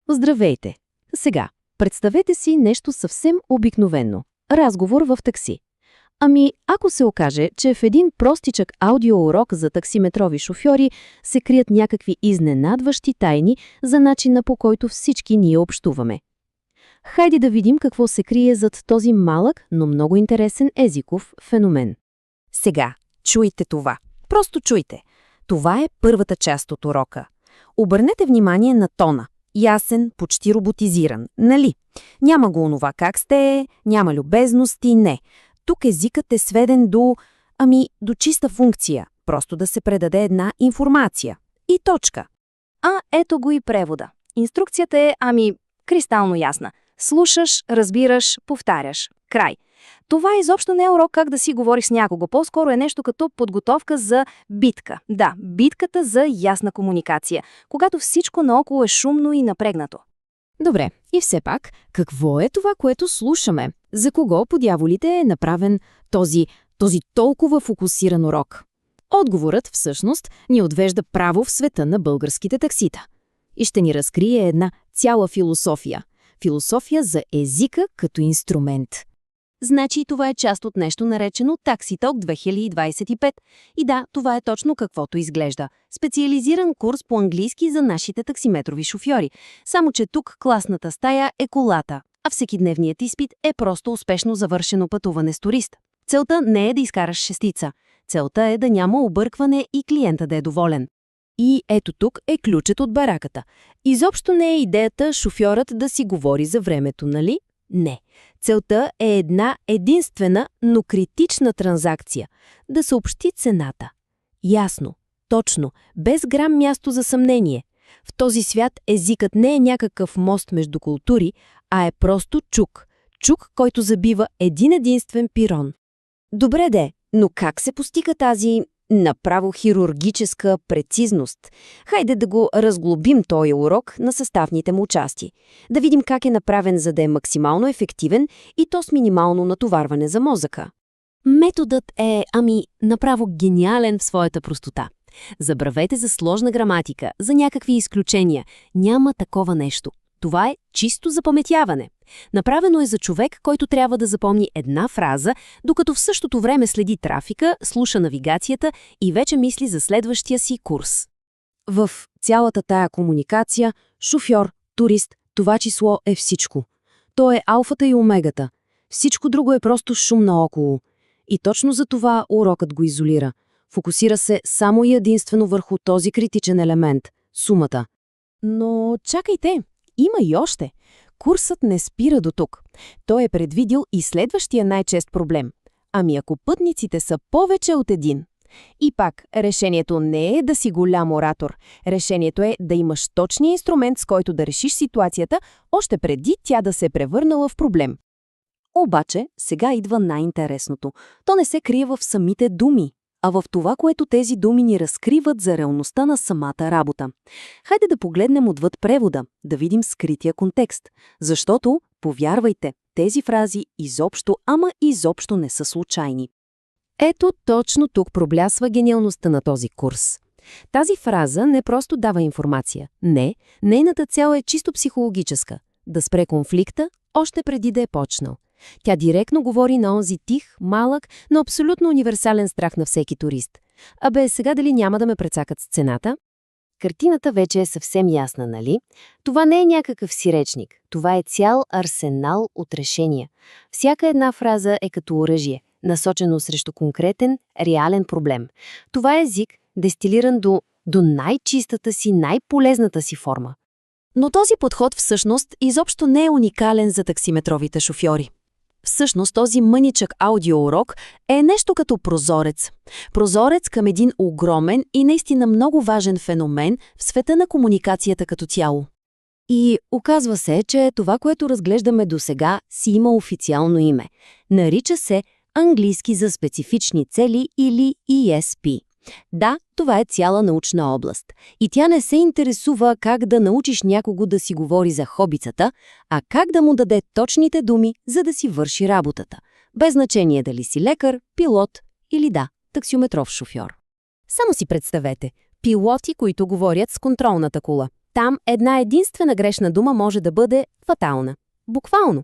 Здравейте! Сега, представете си нещо съвсем обикновено. Разговор в такси. Ако се окаже, че в един простичък аудиоурок за таксиметрови шофьори се крият някакви изненадващи тайни за начина, по който всички ние общуваме. Хайде да видим какво се крие зад този малък, но много интересен езиков феномен. Сега, чуйте това. Просто чуйте. Това е първата част от урока. Обърнете внимание на тона. Ясен, почти роботизиран, нали? Няма го онова как сте, няма любезности, не. Тук езикът е сведен до чиста функция, просто да се предаде една информация. И точка. Ето го и превода. Инструкцията е, кристално ясна. Слушаш, разбираш, повтаряш. Край. Това изобщо не е урок как да си говориш с някого. По-скоро е нещо като подготовка за битка. Да, битката за ясна комуникация, когато всичко наоколо е шумно и напрегнато. Добре, и все пак, какво е това, което слушаме? За кого по дяволите е направен този толкова фокусиран урок? Отговорът, всъщност, ни отвежда право в света на българските таксита. И ще ни разкрие една цяла философия. Философия за езика като инструмент. Значи това е част от нещо наречено TaxiTalk 2025. И да, това е точно каквото изглежда. Специализиран курс по английски за нашите таксиметрови шофьори. Само че тук класната стая е колата, а всекидневният изпит е просто успешно завършено пътуване с турист. Целта не е да изкараш шестица. Целта е да няма объркване и клиента да е доволен. И ето тук е ключът от бараката. Изобщо не е идеята шофьорът да си говори за времето, нали? Не. Целта е една единствена, но критична транзакция – да съобщи цената. Ясно, точно, без грам място за съмнение. В този свят езикът не е някакъв мост между култури, а е просто чук. Чук, който забива един единствен пирон. Добре де, но как се постига тази направо хирургическа прецизност? Хайде да го разглобим този урок на съставните му части. Да видим как е направен, за да е максимално ефективен и то с минимално натоварване за мозъка. Методът е, направо гениален в своята простота. Забравете за сложна граматика, за някакви изключения. Няма такова нещо. Това е чисто запаметяване. Направено е за човек, който трябва да запомни една фраза, докато в същото време следи трафика, слуша навигацията и вече мисли за следващия си курс. В цялата тая комуникация, шофьор, турист, това число е всичко. То е алфата и омегата. Всичко друго е просто шум наоколо. И точно за това урокът го изолира. Фокусира се само и единствено върху този критичен елемент – сумата. Но чакайте! Има и още. Курсът не спира до тук. Той е предвидил и следващия най-чест проблем. Ако пътниците са повече от един? И пак, решението не е да си голям оратор. Решението е да имаш точния инструмент, с който да решиш ситуацията, още преди тя да се е превърнала в проблем. Обаче, сега идва най-интересното. То не се крие в самите думи, а в това, което тези думи ни разкриват за реалността на самата работа. Хайде да погледнем отвъд превода, да видим скрития контекст. Защото, повярвайте, тези фрази изобщо не са случайни. Ето точно тук проблясва гениалността на този курс. Тази фраза не просто дава информация. Не, нейната цел е чисто психологическа. Да спре конфликта, още преди да е почнал. Тя директно говори на онзи тих, малък, но абсолютно универсален страх на всеки турист. Сега дали няма да ме прецакат с цената? Картината вече е съвсем ясна, нали? Това не е някакъв си речник. Това е цял арсенал от решения. Всяка една фраза е като оръжие, насочено срещу конкретен, реален проблем. Това е език, дестилиран до най-чистата си, най-полезната си форма. Но този подход всъщност изобщо не е уникален за таксиметровите шофьори. Всъщност този мъничък аудиоурок е нещо като прозорец. Прозорец към един огромен и наистина много важен феномен в света на комуникацията като цяло. И оказва се, че това, което разглеждаме досега, си има официално име. Нарича се английски за специфични цели или ESP. Да, това е цяла научна област. И тя не се интересува как да научиш някого да си говори за хобицата, а как да му даде точните думи, за да си върши работата. Без значение дали си лекар, пилот или таксиметров шофьор. Само си представете, пилоти, които говорят с контролната кула. Там една единствена грешна дума може да бъде фатална. Буквално.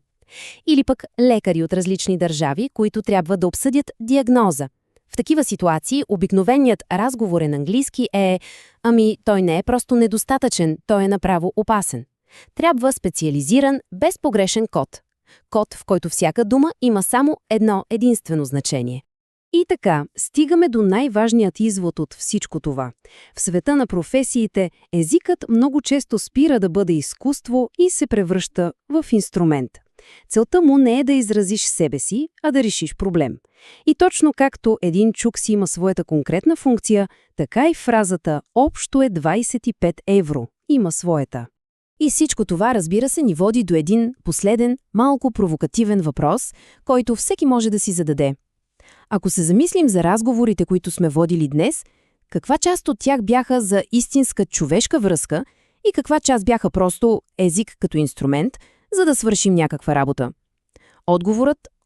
Или пък лекари от различни държави, които трябва да обсъдят диагноза. В такива ситуации обикновеният разговорен английски е «Ами, той не е просто недостатъчен, той е направо опасен». Трябва специализиран, безпогрешен код. Код, в който всяка дума има само едно единствено значение. И така, стигаме до най-важният извод от всичко това. В света на професиите езикът много често спира да бъде изкуство и се превръща в инструмент. Целта му не е да изразиш себе си, а да решиш проблем. И точно както един чук си има своята конкретна функция, така и фразата «Общо е 25 евро» има своята. И всичко това, разбира се, ни води до един последен, малко провокативен въпрос, който всеки може да си зададе. Ако се замислим за разговорите, които сме водили днес, каква част от тях бяха за истинска човешка връзка и каква част бяха просто език като инструмент, за да свършим някаква работа?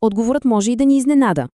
Отговорът може и да ни изненада.